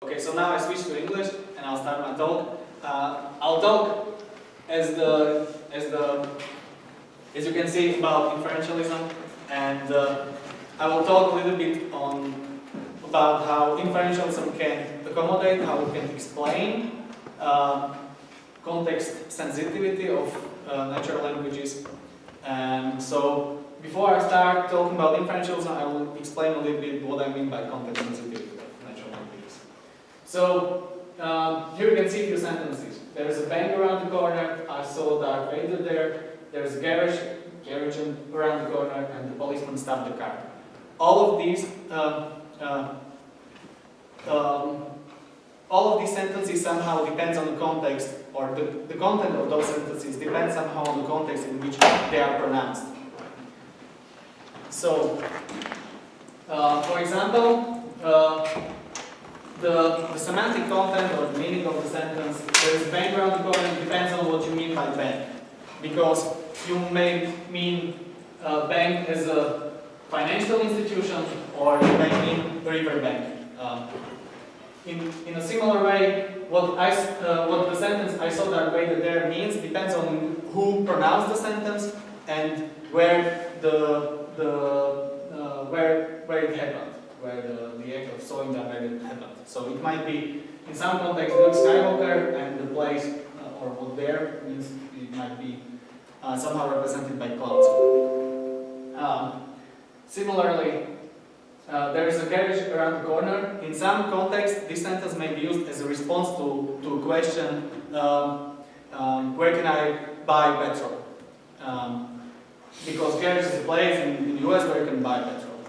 Okay, so now I switch to English and I'll start my talk. I'll talk as you can see about inferentialism, and I will talk a little bit about how inferentialism can accommodate, how it can explain context sensitivity of natural languages. And so before I start talking about inferentialism, I will explain a little bit what I mean by context sensitivity of natural languages. So here you can see a few sentences. There's a bank around the corner, I saw Darth Vader there, there's a garage around the corner, and the policeman stopped the car. All of these sentences somehow depends on the context, or the content of those sentences depends somehow on the context in which they are pronounced. So, for example, the semantic content or the meaning of the sentence, there is a bank around the corner, it depends on what you mean by bank. Because you may mean bank as a financial institution, or you may mean river bank. In a similar way, what the sentence "I saw Darth Vader there" means depends on who pronounced the sentence and where where it happened, where the act of sawing Darth Vader happened. So it might be in some context Luke Skywalker, and the place or what there means it might be somehow represented by clouds. Similarly, there is a garage around the corner. In some context, this sentence may be used as a response to a question, where can I buy petrol? Because garage is a place in the US where you can buy petrol.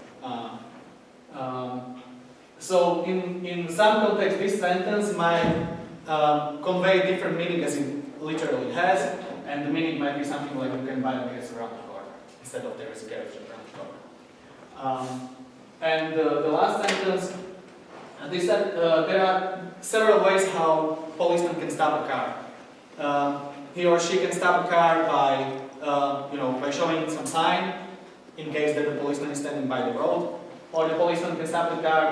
So in some context, this sentence might convey different meaning as it literally has, and the meaning might be something like you can buy a gas around the corner instead of there is a garage around the corner. And the last sentence, there are several ways how policeman can stop a car. He or she can stop a car by showing some sign in case that the policeman is standing by the road, or the policeman can stop the car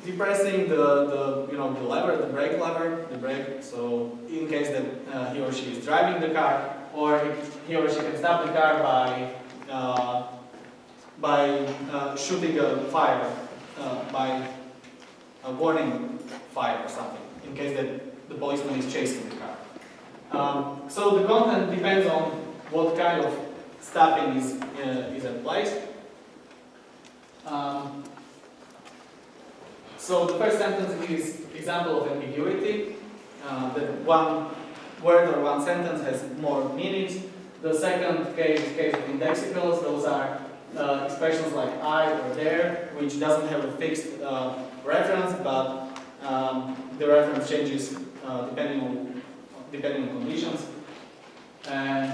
depressing the lever, the brake. So in case that he or she is driving the car, or he or she can stop the car by shooting a fire, by a warning fire or something, in case that the policeman is chasing the car. So the content depends on what kind of stopping is at place. So the first sentence is example of ambiguity, that one word or one sentence has more meanings. The second case is case of indexicals. Those are expressions like I or there, which doesn't have a fixed reference, but the reference changes depending on conditions. And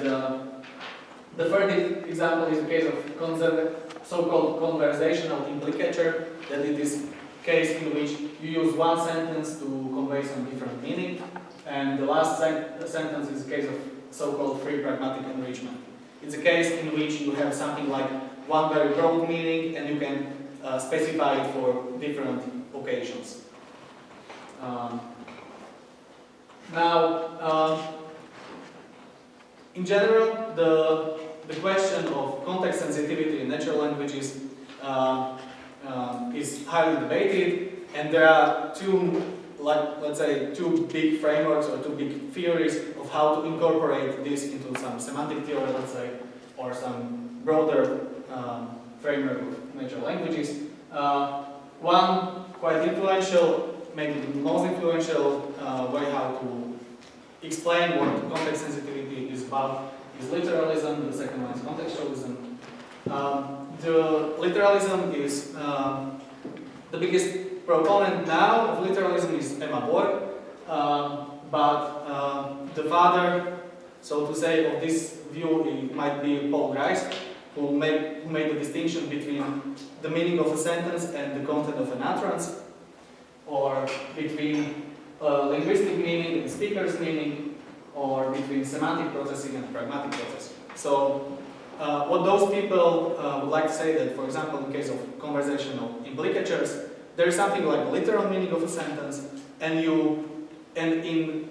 the third example is the case of so-called conversational implicature, that it is case in which you use one sentence to convey some different meaning, and the last sentence is a case of so-called free pragmatic enrichment. It's a case in which you have something like one very broad meaning, and you can specify it for different occasions. In general, the question of context sensitivity in natural languages is highly debated, and there are two big frameworks or two big theories of how to incorporate this into some semantic theory, let's say, or some broader framework of natural languages. One quite influential, maybe the most influential way how to explain what context sensitivity is about is literalism. The second one is contextualism. The literalism is the biggest proponent now of literalism is Emma Borg, but the father, so to say, of this view, it might be Paul Grice, who made the distinction between the meaning of a sentence and the content of an utterance, or between linguistic meaning and speaker's meaning, or between semantic processing and pragmatic processing. So what those people would like to say that, for example, in case of conversational implicatures, there is something like a literal meaning of a sentence, and in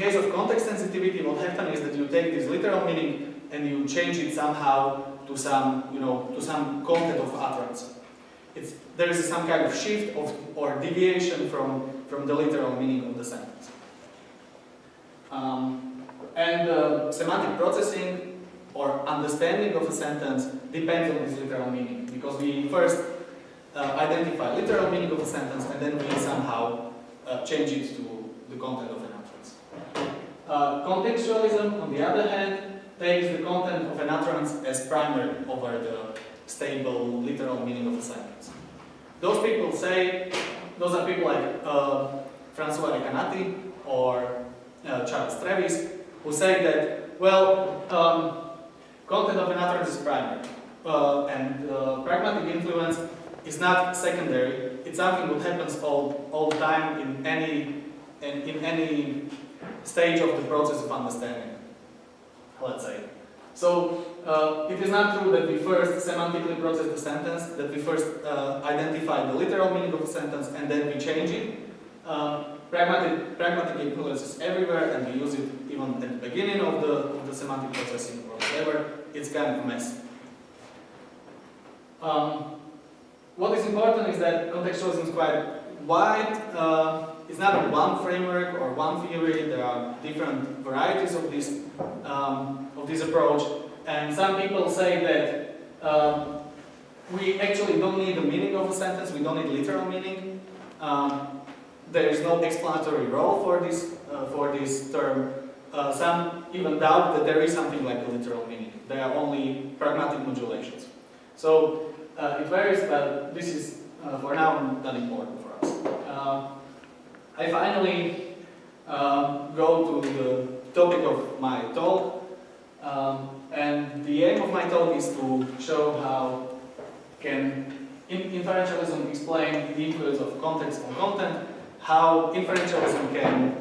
case of context sensitivity, what happens is that you take this literal meaning and you change it somehow to some, to some content of utterance. There is some kind of shift or deviation from the literal meaning of the sentence. Semantic processing or understanding of a sentence depends on this literal meaning, because we first identify literal meaning of a sentence and then we somehow change it to the content of an utterance. Contextualism, on the other hand, takes the content of an utterance as primary over the stable literal meaning of a sentence. Those are people like François Recanati or Charles Travis, who say that, well, content of an utterance is primary, and pragmatic influence is not secondary. It's something that happens all the time in any stage of the process of understanding, let's say. So it is not true that we first semantically process the sentence, that we first identify the literal meaning of a sentence and then we change it. Pragmatic influence is everywhere, and we use it even at the beginning of the semantic processing or whatever. It's kind of a mess. What is important is that contextualism is quite wide. It's not one framework or one theory. There are different varieties of this approach. And some people say that we actually don't need the meaning of a sentence. We don't need literal meaning. There is no explanatory role for this term. Some even doubt that there is something like a literal meaning. There are only pragmatic modulations. So it varies, but this is for now not important for us. I finally go to the topic of my talk, and the aim of my talk is to show how can inferentialism explain the influence of context on content, how inferentialism can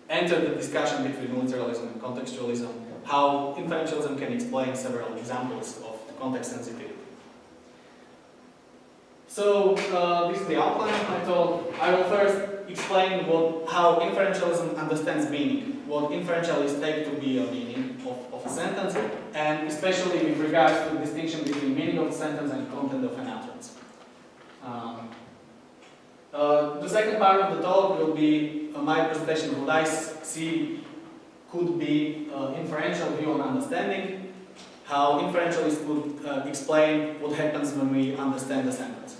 enter the discussion between literalism and contextualism, how inferentialism can explain several examples of context sensitivity. So this is the outline of my talk. I will first explain how inferentialism understands meaning, what inferentialists take to be a meaning of a sentence, and especially with regards to the distinction between meaning of a sentence and content of an utterance. The second part of the talk will be my presentation of what I see could be inferential view on understanding, how inferentialists would explain what happens when we understand a sentence.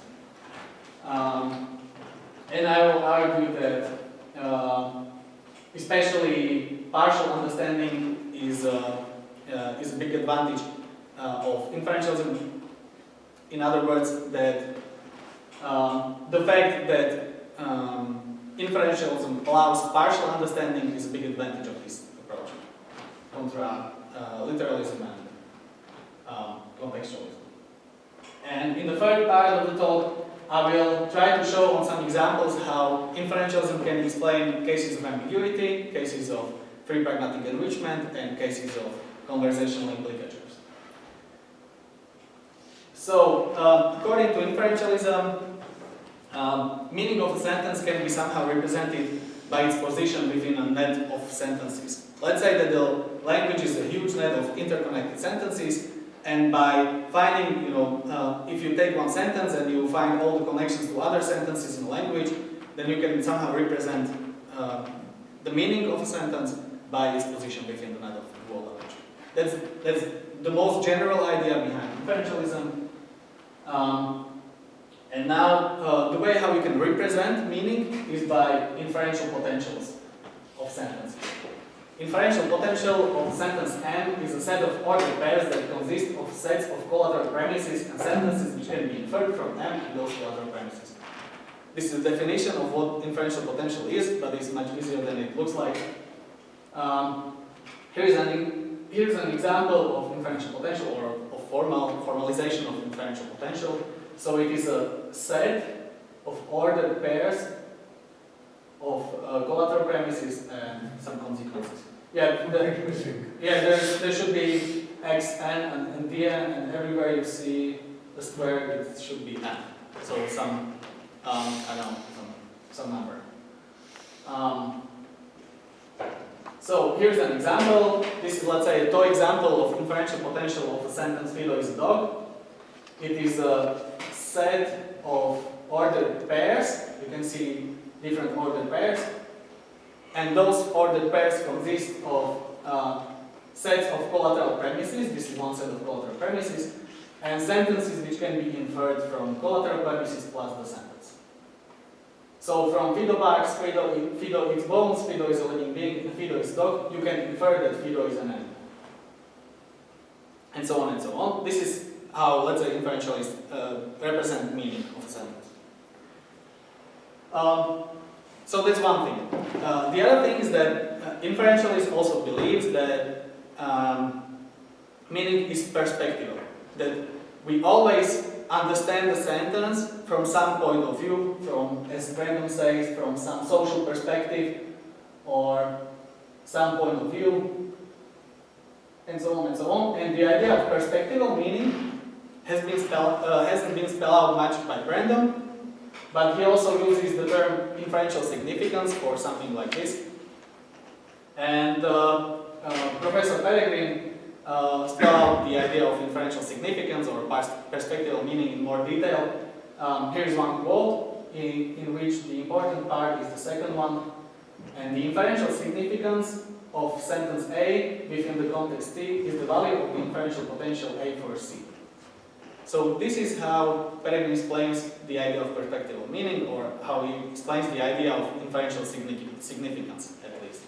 And I will argue that especially partial understanding is a big advantage of inferentialism. In other words, that the fact that inferentialism allows partial understanding is a big advantage of this approach, contra literalism and contextualism. And in the third part of the talk, I will try to show on some examples how inferentialism can explain cases of ambiguity, cases of free pragmatic enrichment, and cases of conversational implicatures. So, according to inferentialism, meaning of a sentence can be somehow represented by its position within a net of sentences. Let's say that the language is a huge net of interconnected sentences, and by finding, if you take one sentence and you find all the connections to other sentences in the language, then you can somehow represent the meaning of a sentence by its position within the net of the whole language. That's the most general idea behind inferentialism. And now, the way how we can represent meaning is by inferential potentials of sentences. Inferential potential of sentence M is a set of ordered pairs that consist of sets of collateral premises and sentences which can be inferred from M and those collateral premises. This is the definition of what inferential potential is, but it's much easier than it looks like. Here's an example of inferential potential, or of formalization of inferential potential. So it is a set of ordered pairs of collateral premises and some consequences. Yeah, there should be xn and dn, and everywhere you see the square, it should be n. So some, I don't know, some number. So here's an example. This is, let's say, a toy example of inferential potential of a sentence Fido is a dog. It is a set of ordered pairs. You can see different ordered pairs. And those ordered pairs consist of sets of collateral premises. This is one set of collateral premises. And sentences which can be inferred from collateral premises plus the sentence. So from Fido barks, Fido eats bones, Fido is a living being, and Fido is a dog, you can infer that Fido is an animal. And so on and so on. This is how, let's say, inferentialists represent meaning of a sentence. So that's one thing. The other thing is that inferentialist also believes that meaning is perspectival. That we always understand the sentence from some point of view, from, as Brandon says, from some social perspective or some point of view, and so on and so on. And the idea of perspectival meaning hasn't been spelled out much by Brandon, but he also uses the term inferential significance for something like this. And Professor Peregrine spelled out the idea of inferential significance or perspectival meaning in more detail. Here's one quote in which the important part is the second one. And the inferential significance of sentence A within the context T is the value of the inferential potential A for C. So this is how Peregrine explains the idea of perspectival meaning, or how he explains the idea of inferential significance, at least.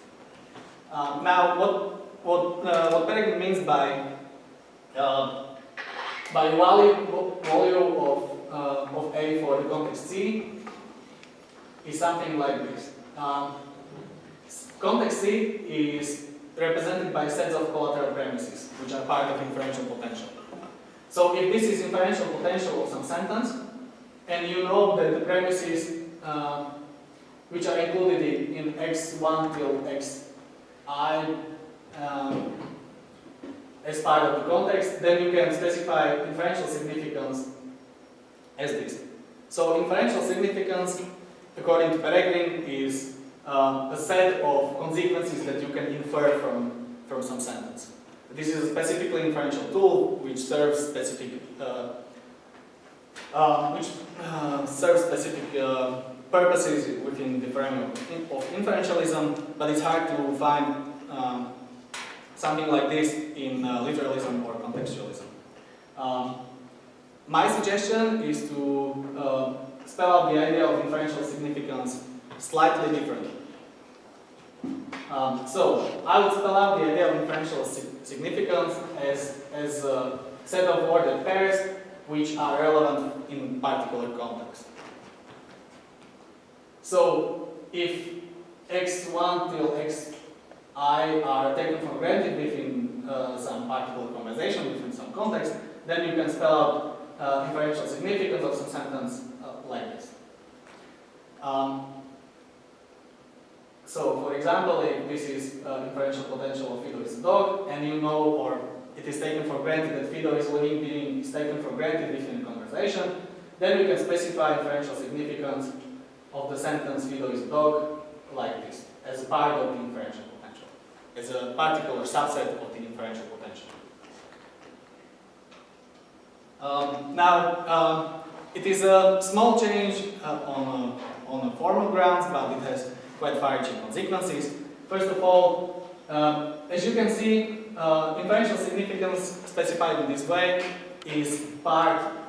Now, what Peregrine means by value of A for the context C is something like this. Context C is represented by sets of collateral premises, which are part of inferential potential. So if this is inferential potential of some sentence, and you know that the premises which are included in x1 till xi as part of the context, then you can specify inferential significance as this. So inferential significance, according to Peregrine, is a set of consequences that you can infer from some sentence. This is a specifically inferential tool which serves specific purposes within the framework of inferentialism, but it's hard to find something like this in literalism or contextualism. My suggestion is to spell out the idea of inferential significance slightly differently. So I would spell out the idea of inferential significance as a set of ordered pairs which are relevant in particular context. So if x1 till xi are taken for granted within some particular conversation, within some context, then you can spell out inferential significance of some sentence like this. So, for example, if this is inferential potential of Fido is a dog, and you know, or it is taken for granted that Fido is a living being, is taken for granted within the conversation, then you can specify inferential significance of the sentence Fido is a dog like this, as a part of the inferential potential, as a particular subset of the inferential potential. It is a small change on formal grounds, but it has quite far-reaching consequences. First of all, as you can see, inferential significance specified in this way is a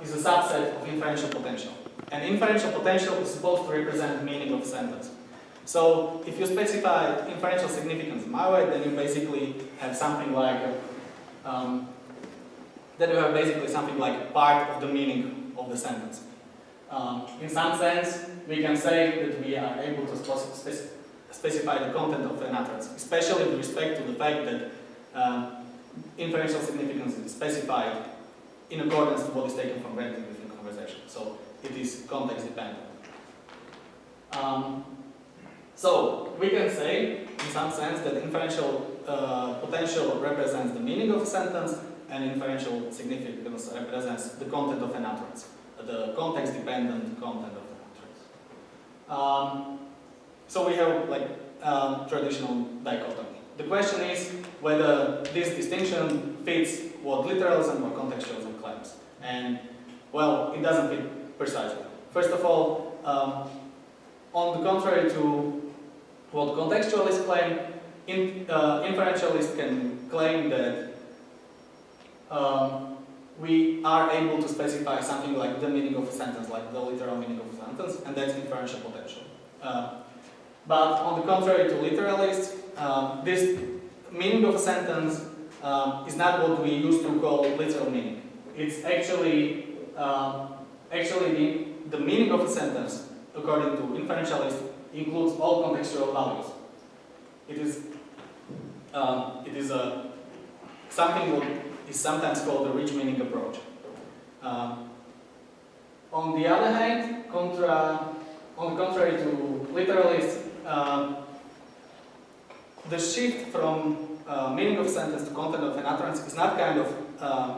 subset of inferential potential. And inferential potential is supposed to represent the meaning of a sentence. So if you specify inferential significance in my way, then you basically have something like part of the meaning of the sentence. In some sense, we can say that we are able to specify the content of an utterance, especially with respect to the fact that inferential significance is specified in accordance to what is taken for granted within conversation. So it is context dependent. So we can say, in some sense, that inferential potential represents the meaning of a sentence, and inferential significance represents the content of an utterance, the context-dependent content of an utterance. So we have like traditional dichotomy. The question is whether this distinction fits what literalism or contextualism claims. And, well, it doesn't fit precisely. First of all, on the contrary to what contextualists claim, inferentialists can claim that we are able to specify something like the meaning of a sentence, like the literal meaning of a sentence, and that's inferential potential. But on the contrary to literalists, this meaning of a sentence is not what we used to call literal meaning. It's actually the meaning of a sentence, according to inferentialists, includes all contextual values. It is something what is sometimes called the rich meaning approach. On the other hand, on the contrary to literalists, the shift from meaning of a sentence to content of an utterance is not kind of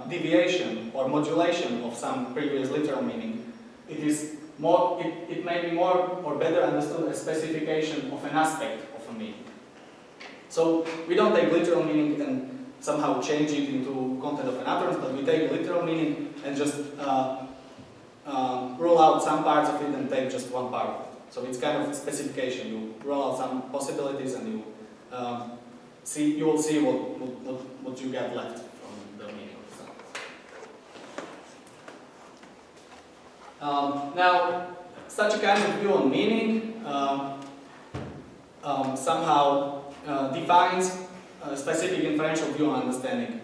deviation or modulation of some previous literal meaning. It is more. It may be more or better understood as specification of an aspect of a meaning. So we don't take literal meaning and somehow change it into content of an utterance, but we take literal meaning and just rule out some parts of it and take just one part of it. So it's kind of a specification. You roll out some possibilities and you will see what you get left from the meaning of the sentence. Now, such a kind of view on meaning somehow defines a specific inferential view on understanding,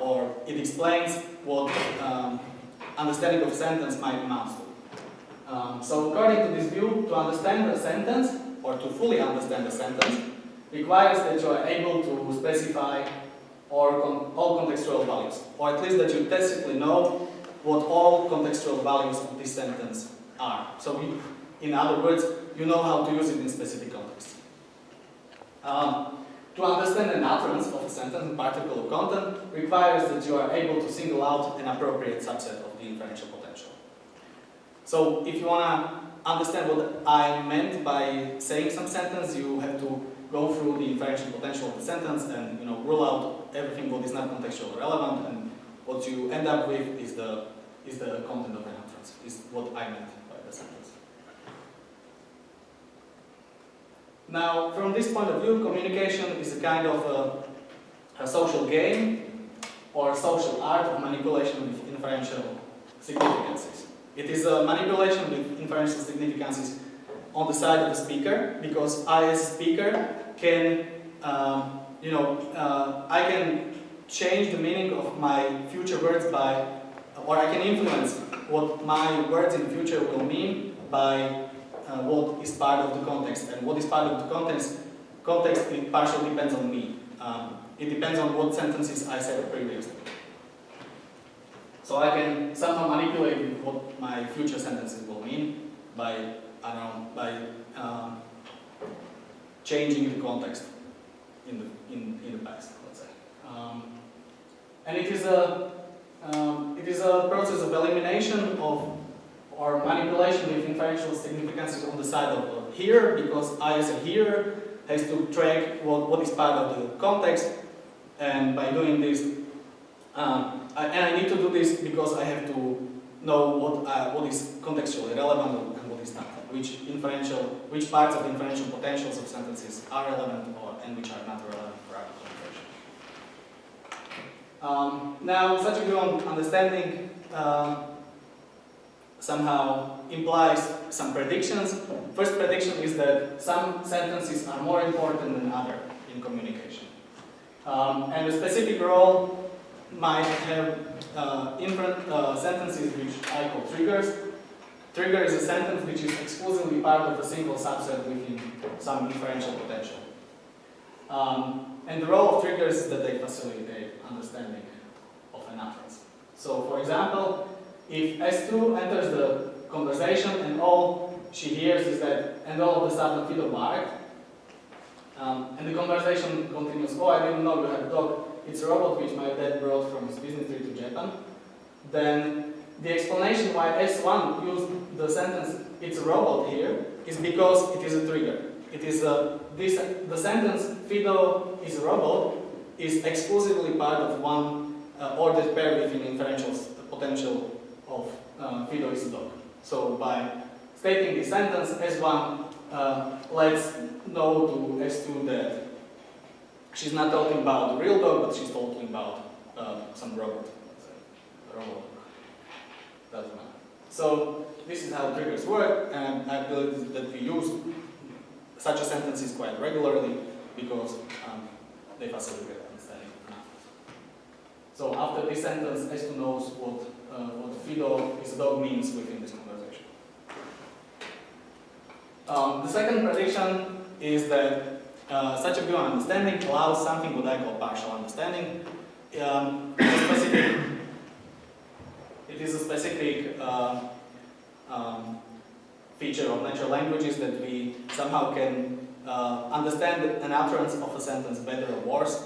or it explains what understanding of a sentence might amount to. So according to this view, to understand a sentence, or to fully understand a sentence, requires that you are able to specify all contextual values, or at least that you tacitly know what all contextual values of this sentence are. So in other words, you know how to use it in specific contexts. To understand an utterance of a sentence in particular content requires that you are able to single out an appropriate subset of the inferential potential. So if you want to understand what I meant by saying some sentence, you have to go through the inferential potential of the sentence and rule out everything what is not contextually relevant, and what you end up with is the content of an utterance, is what I meant by the sentence. Now, from this point of view, communication is a kind of a social game or social art of manipulation with inferential significances. It is a manipulation with inferential significances on the side of the speaker, because I, as a speaker, can, I can change the meaning of my future words or I can influence what my words in the future will mean by what is part of the context, and what is part of the context it partially depends on me. It depends on what sentences I said previously. So I can somehow manipulate what my future sentences will mean by changing the context in the past, let's say. And it is a process of elimination of or manipulation with inferential significances on the side of hearer, because I, as a hearer, has to track what is part of the context, and by doing this, I need to do this because I have to know what is contextually relevant and what is not, which parts of inferential potentials of sentences are relevant and which are not relevant for our conversation. Now, such a view on understanding somehow implies some predictions. First prediction is that some sentences are more important than others in communication. And a specific role might have sentences which I call triggers. Trigger is a sentence which is exclusively part of a single subset within some inferential potential. And the role of triggers is that they facilitate understanding of an utterance. So, for example, if S2 enters the conversation and all she hears is that, and all of a sudden Fido barked, And the conversation continues, oh, I didn't know you had a dog. It's a robot which my dad brought from his business trip to Japan. Then the explanation why S1 used the sentence, it's a robot here, is because it is a trigger. It is the sentence, Fido is a robot, is exclusively part of one ordered pair within inferential potential of Fido is a dog. So by stating this sentence, S1 lets know to S2 that she's not talking about a real dog, but she's talking about some robot. Let's say. A robot. Doesn't matter. So this is how triggers work, and I believe that we use such a sentences quite regularly because they facilitate understanding. So after this sentence, S2 knows what Fido is a dog means within this conversation. The second prediction is that such a view on understanding allows something what I call partial understanding. It is a specific feature of natural languages that we somehow can understand an utterance of a sentence better or worse.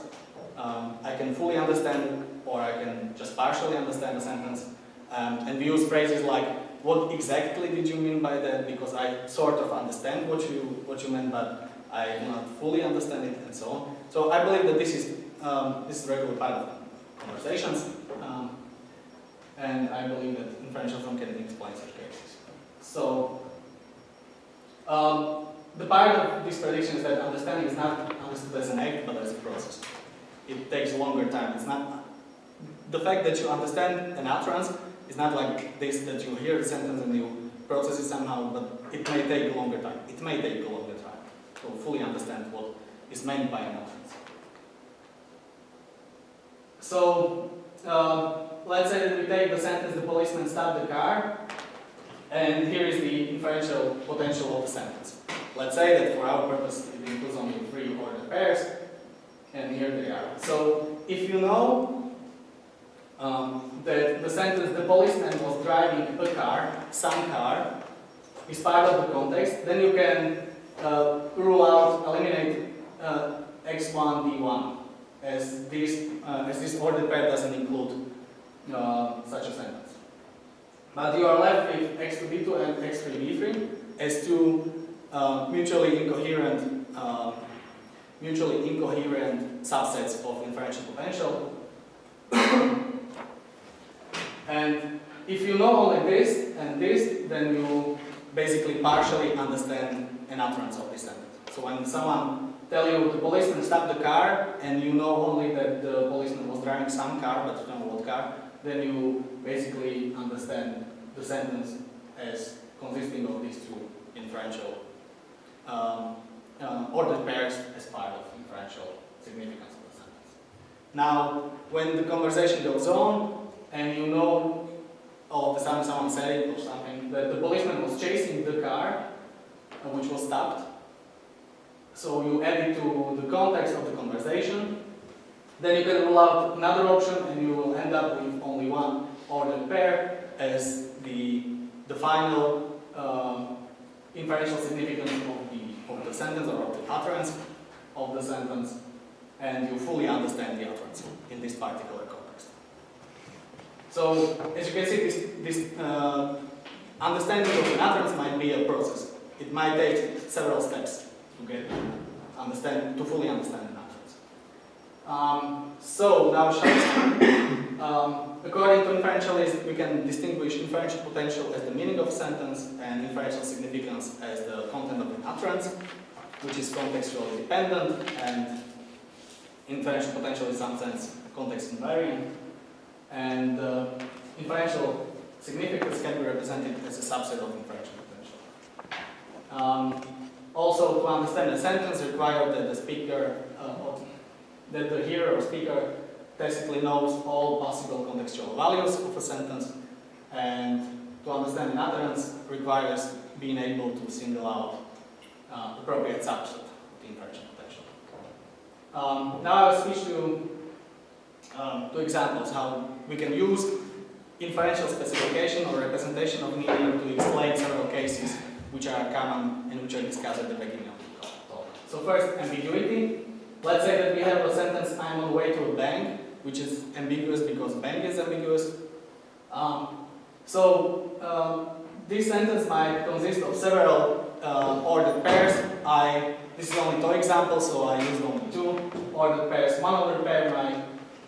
I can fully understand it, or I can just partially understand a sentence. And we use phrases like, what exactly did you mean by that? Because I sort of understand what you meant, but I do not fully understand it, and so on. So I believe that this is a regular part of conversations, and I believe that inferentialism can explain such cases. So the part of this prediction is that understanding is not understood as an act, but as a process. It takes a longer time. It's not the fact that you understand an utterance is not like this, that you hear the sentence and you process it somehow, but it may take a longer time. It may take a longer time to fully understand what is meant by an utterance. So let's say that we take the sentence, the policeman stopped the car, and here is the inferential potential of the sentence. Let's say that for our purpose it includes only 3 ordered pairs, and here they are. So if you know that the sentence, the policeman was driving a car, some car, is part of the context, then you can rule out, eliminate x1, d1, as this ordered pair doesn't include such a sentence. But you are left with x2, d2 and x3, d3 as two mutually incoherent subsets of inferential potential. And if you know only this and this, then you basically partially understand an utterance of this sentence. So when someone tells you the policeman stopped the car, and you know only that the policeman was driving some car, but you don't know what car, then you basically understand the sentence as consisting of these two inferential ordered pairs as part of inferential significance of the sentence. Now, when the conversation goes on, and you know all of the time someone said it or something, that the policeman was chasing the car, which was stopped. So you add it to the context of the conversation. Then you can rule out another option, and you will end up with only one ordered pair as the final inferential significance of the sentence, or of the utterance of the sentence, and you fully understand the utterance in this particular context. So, as you can see, this understanding of an utterance might be a process. It might take several steps to fully understand an utterance. So, now according to inferentialism, we can distinguish inferential potential as the meaning of a sentence and inferential significance as the content of an utterance, which is contextually dependent, and inferential potential is in some sense context invariant. And inferential significance can be represented as a subset of inferential potential. Also, to understand a sentence requires that the speaker, that the hearer or speaker tacitly knows all possible contextual values of a sentence, and to understand an utterance requires being able to single out appropriate subset of the inferential potential. Now I'll switch to examples how we can use inferential specification or representation of meaning to explain several cases which are common and which are discussed at the beginning of the talk. So first, ambiguity. Let's say that we have a sentence, I'm on the way to a bank, which is ambiguous because bank is ambiguous. This sentence might consist of several ordered pairs. This is only two examples, so I used only two ordered pairs. One ordered pair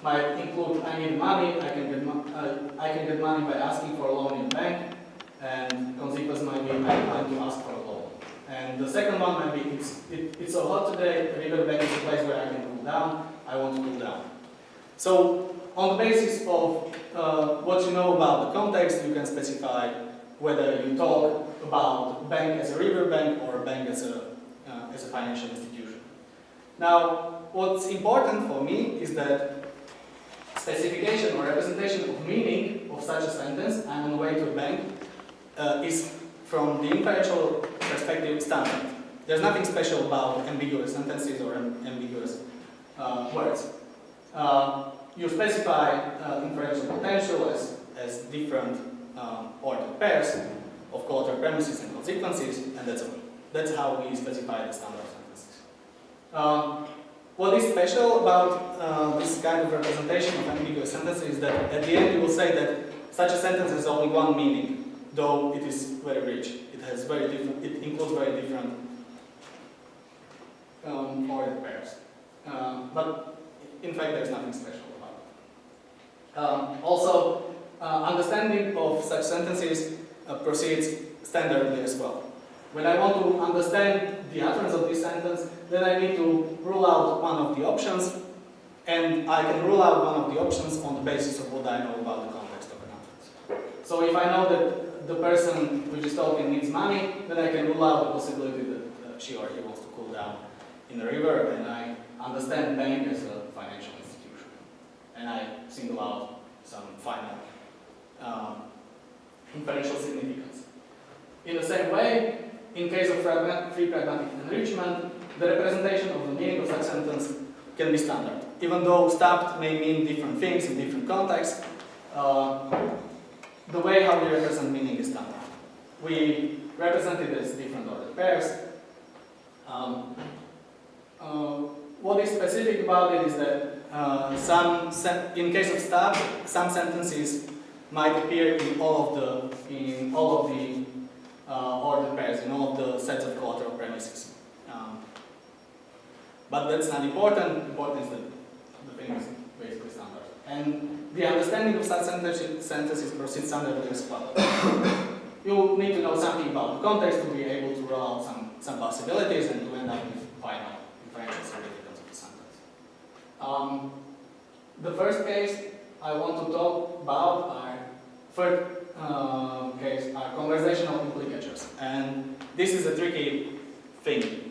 might include I need money, I can get money by asking for a loan in a bank, and consequence might be I plan to ask for a loan. And the second one might be it's so hot today, the riverbank is a place where I can cool down, I want to cool down. So on the basis of what you know about the context, you can specify whether you talk about a bank as a riverbank or a bank as a financial institution. Now, what's important for me is that specification or representation of meaning of such a sentence, I'm on the way to a bank, is from the inferential perspective standard. There's nothing special about ambiguous sentences or ambiguous words. You specify inferential potential as different ordered pairs of collateral premises and consequences, and that's all. That's how we specify the standard sentences. What is special about this kind of representation of ambiguous sentences is that at the end you will say that such a sentence has only one meaning, though it is very rich. It includes very different ordered pairs. But in fact there's nothing special about it. Also, understanding of such sentences proceeds standardly as well. When I want to understand the utterance of this sentence, then I need to rule out one of the options, and I can rule out one of the options on the basis of what I know about the context of an utterance. So if I know that the person which is talking needs money, then I can rule out the possibility that she or he wants to cool down in the river, and I understand bank as a financial institution. And I single out some final inferential significance. In the same way, in case of free pragmatic enrichment, the representation of the meaning of such sentence can be standard. Even though stabbed may mean different things in different contexts, the way how we represent meaning is standard. We represent it as different ordered pairs. What is specific about it is that in case of stab, some sentences might appear in all of the ordered pairs, in all of the sets of collateral premises. But that's not important. Important is that the thing is basically standard. And the understanding of such sentences proceeds standardly as well. You need to know something about the context to be able to roll out some possibilities and to end up with final inferential significance of the sentence. The first case I want to talk about are conversational implicatures, and this is a tricky thing.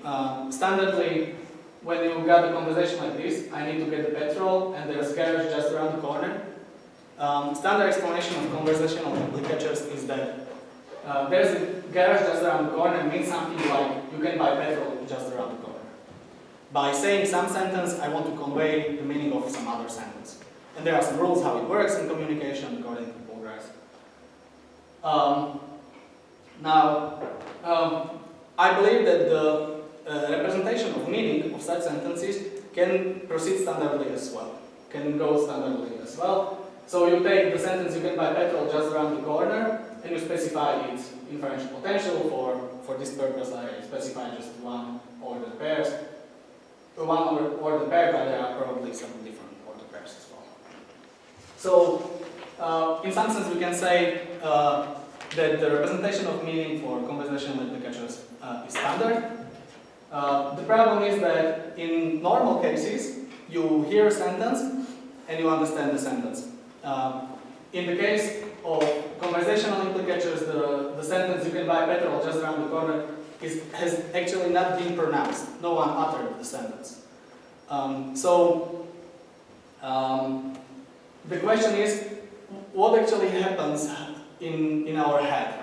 Standardly, when you got a conversation like this, I need to get the petrol, and there's a garage just around the corner. Standard explanation of conversational implicatures is that there's a garage just around the corner means something like you can buy petrol just around the corner. By saying some sentence, I want to convey the meaning of some other sentence. And there are some rules how it works in communication according to Polgras. I believe that the representation of meaning of such sentences can proceed standardly as well, can go standardly as well. So you take the sentence, you can buy petrol just around the corner, and you specify its inferential potential. For this purpose, I specify just one ordered pair, but there are probably some different ordered pairs as well. So, in some sense, we can say that the representation of meaning for conversational implicatures is standard. The problem is that in normal cases, you hear a sentence and you understand the sentence. In the case of conversational implicatures, the sentence "you can buy petrol just around the corner" has actually not been pronounced. No one uttered the sentence. The question is, what actually happens in our head?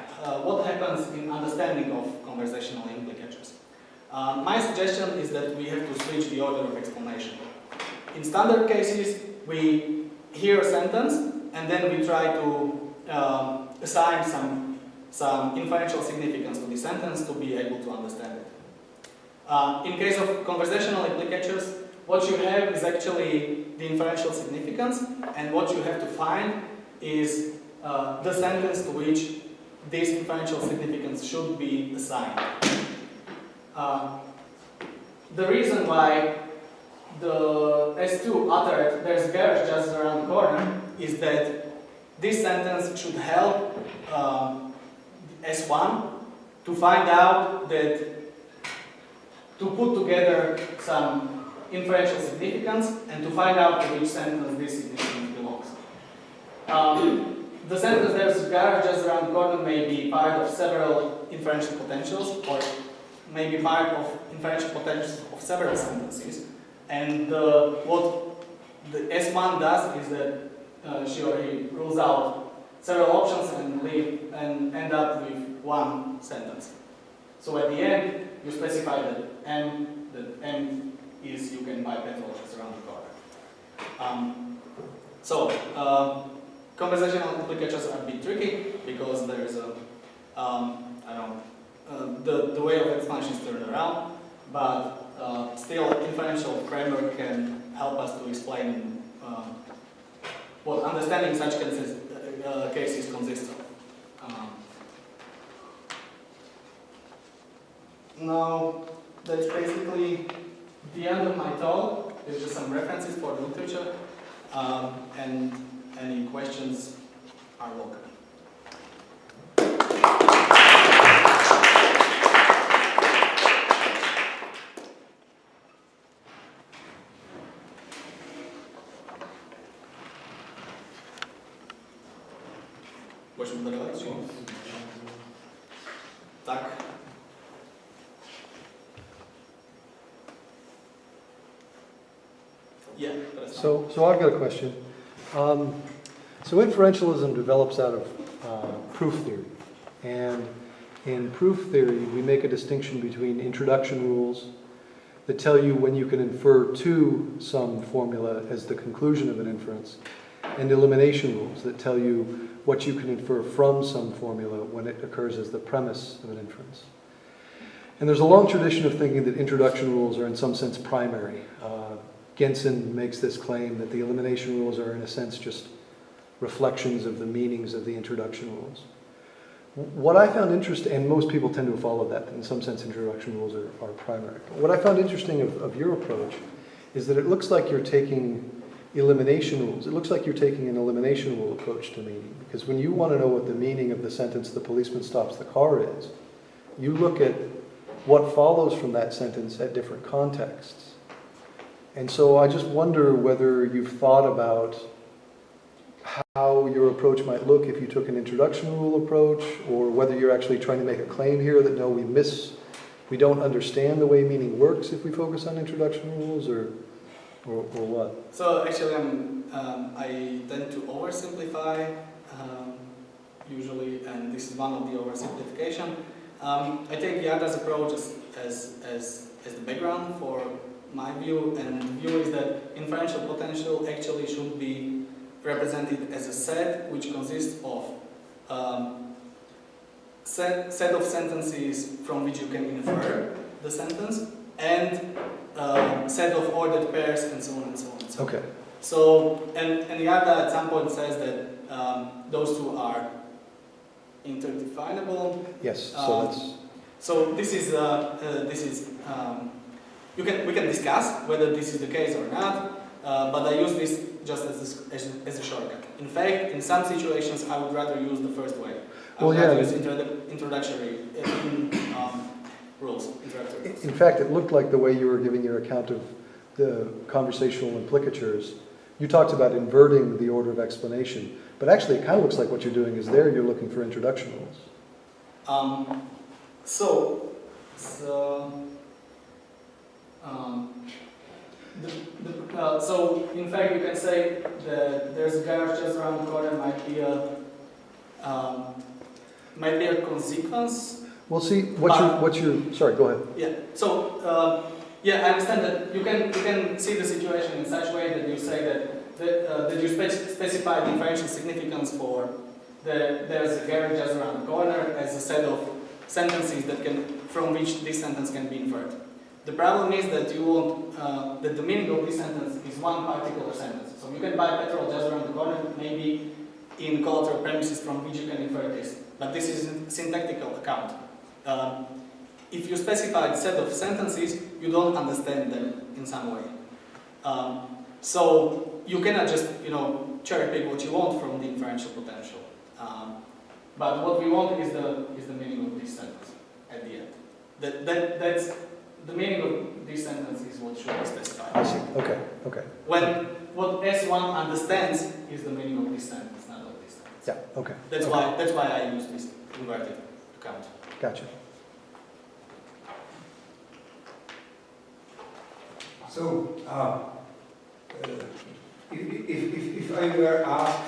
What happens in understanding of conversational implicatures? My suggestion is that we have to switch the order of explanation. In standard cases, we hear a sentence and then we try to assign some inferential significance to the sentence to be able to understand it. In case of conversational implicatures, what you have is actually the inferential significance, and what you have to find is the sentence to which this inferential significance should be assigned. The reason why the S2 uttered "there's a garage just around the corner" is that this sentence should help S1 to find out that, to put together some inferential significance and to find out to which sentence this significance belongs. The sentence "there's a garage just around the corner" may be part of several inferential potentials, or may be part of inferential potentials of several sentences. And what the S1 does is that she already rules out several options and end up with one sentence. So at the end, you specify that M is you can buy petrol just around the corner. Conversational implicatures are a bit tricky because there's a, the way of explanation is turned around, but still inferential framework can help us to explain what understanding such cases consists of. Now, that's basically the end of my talk. There's just some references for the literature, and any questions are welcome. Можем договориться? Так. Yeah. So I've got a question. So inferentialism develops out of proof theory, and in proof theory we make a distinction between introduction rules that tell you when you can infer to some formula as the conclusion of an inference, and elimination rules that tell you what you can infer from some formula when it occurs as the premise of an inference. And there's a long tradition of thinking that introduction rules are in some sense primary. Gensen makes this claim that the elimination rules are in a sense just reflections of the meanings of the introduction rules. What I found interesting, and most people tend to follow that, in some sense introduction rules are primary. What I found interesting of your approach is that it looks like you're taking elimination rules. It looks like you're taking an elimination rule approach to meaning, because when you want to know what the meaning of the sentence "the policeman stops the car" is, you look at what follows from that sentence at different contexts. And so I just wonder whether you've thought about how your approach might look if you took an introduction rule approach, or whether you're actually trying to make a claim here that no, we don't understand the way meaning works if we focus on introduction rules, or what? So actually I tend to oversimplify usually, and this is one of the oversimplification. I take Yarda's approach as the background for my view, and the view is that inferential potential actually should be represented as a set which consists of set of sentences from which you can infer the sentence, and set of ordered pairs, and so on and so on and so on. Okay. So, and Yarda at some point says that those two are interdefinable. Yes. So that's. So this is we can discuss whether this is the case or not, but I use this just as a shortcut. In fact, in some situations, I would rather use the first way. I would rather use introductory rules. In fact, it looked like the way you were giving your account of the conversational implicatures, you talked about inverting the order of explanation, but actually it kind of looks like what you're doing is there you're looking for introduction rules. So in fact you can say that there's a garage just around the corner might be a consequence. Well, see what you're. Sorry, go ahead. Yeah. So yeah, I understand that you can see the situation in such a way that you say that you specify the inferential significance for there's a garage just around the corner as a set of sentences from which this sentence can be inferred. The problem is that you want that the meaning of this sentence is one particular sentence. So you can buy petrol just around the corner, maybe in collateral premises from which you can infer this. But this is a syntactical account. If you specify a set of sentences, you don't understand them in some way. So you cannot just, cherry pick what you want from the inferential potential. But what we want is the meaning of this sentence at the end. That's the meaning of this sentence is what should be specified. I see. Okay. When what S1 understands is the meaning of this sentence, not of this sentence. Yeah. Okay. That's why I use this inverted account. Gotcha. So, if I were asked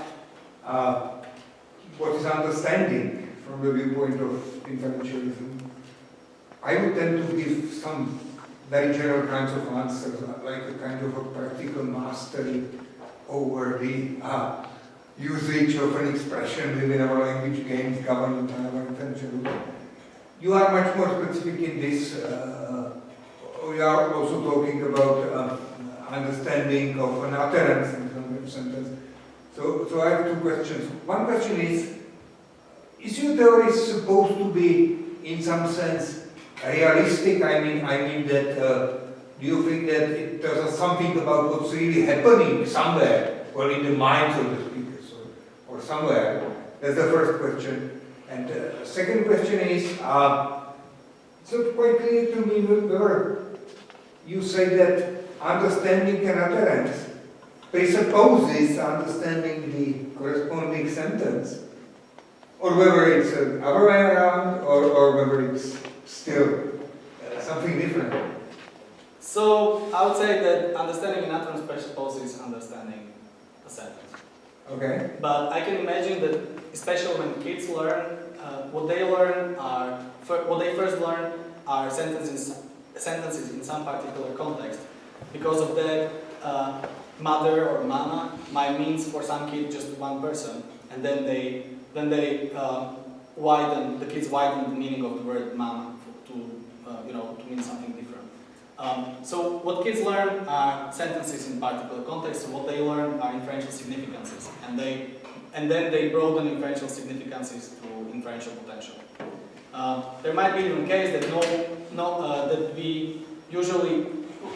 what is understanding from the viewpoint of inferentialism, I would tend to give some very general kinds of answers, like a kind of a practical mastery over the usage of an expression within our language games governed by our inferentialism. You are much more specific in this. We are also talking about understanding of an utterance in some sentence. So I have two questions. One question is your theory supposed to be, in some sense, realistic? I mean that, do you think that it tells us something about what's really happening somewhere, or in the minds of the speakers, or somewhere? That's the first question. And the second question is, it's not quite clear to me whether you say that understanding an utterance presupposes understanding the corresponding sentence, or whether it's the other way around, or whether it's still something different. So I would say that understanding an utterance presupposes understanding a sentence. Okay. But I can imagine that, especially when kids learn, what they first learn are sentences in some particular context. Because of that, mother or mama might mean for some kid just one person, and then the kids widen the meaning of the word mama to mean something different. So what kids learn are sentences in particular context, and what they learn are inferential significances, and then they broaden inferential significances through inferential potential. There might be even a case that that we usually,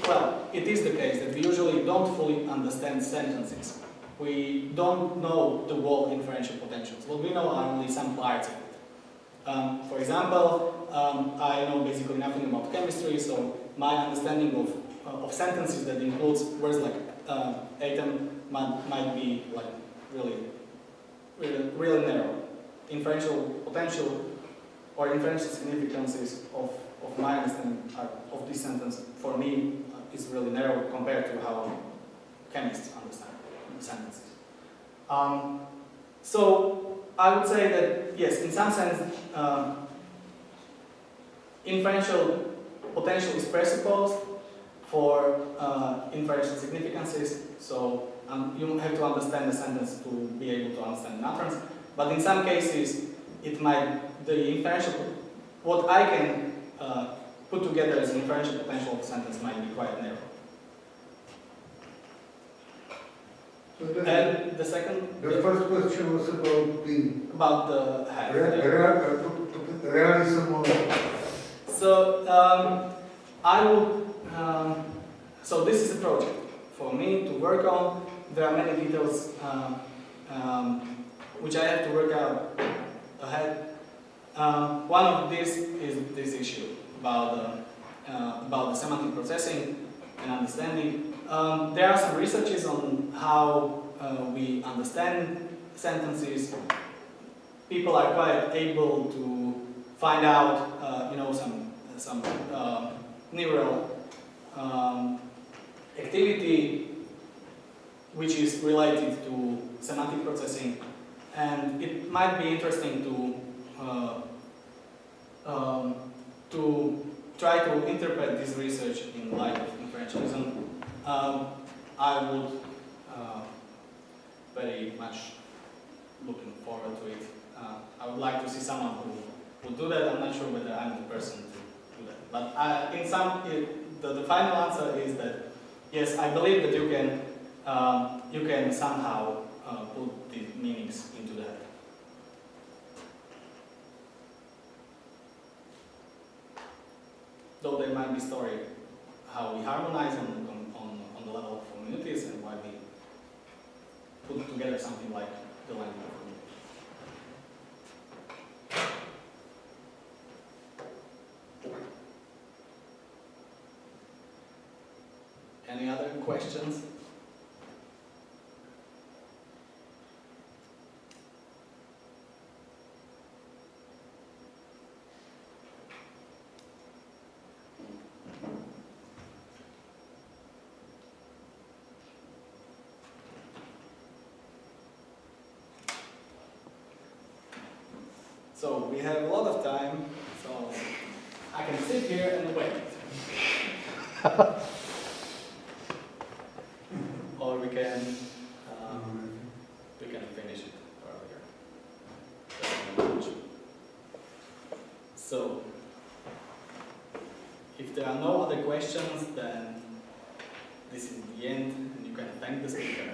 well, it is the case that we usually don't fully understand sentences. We don't know the whole inferential potentials. What we know are only some parts of it. For example, I know basically nothing about chemistry, so my understanding of sentences that includes words like atom might be like really narrow. Inferential potential or inferential significances of my understanding of this sentence for me is really narrow compared to how chemists understand sentences. So I would say that yes, in some sense, inferential potential is presupposed for inferential significances. So you have to understand the sentence to be able to understand an utterance. But in some cases, the inferential, what I can put together as an inferential potential of a sentence might be quite narrow. And the second? The first question was about the head. Realism. So I would. So this is a project for me to work on. There are many details which I have to work out ahead. One of these is this issue about the semantic processing and understanding. There are some researches on how we understand sentences. People are quite able to find out, some neural activity which is related to semantic processing, and it might be interesting to try to interpret this research in light of inferentialism. I would very much looking forward to it. I would like to see someone who would do that. I'm not sure whether I'm the person to do that. But the final answer is that yes, I believe that you can somehow put the meanings into that. Though there might be story how we harmonize on the level of communities and why we put together something like the language of communities. Any other questions? So we have a lot of time, so I can sit here and wait. Or we can finish it earlier. So if there are no other questions, then this is the end, and you can thank the speaker.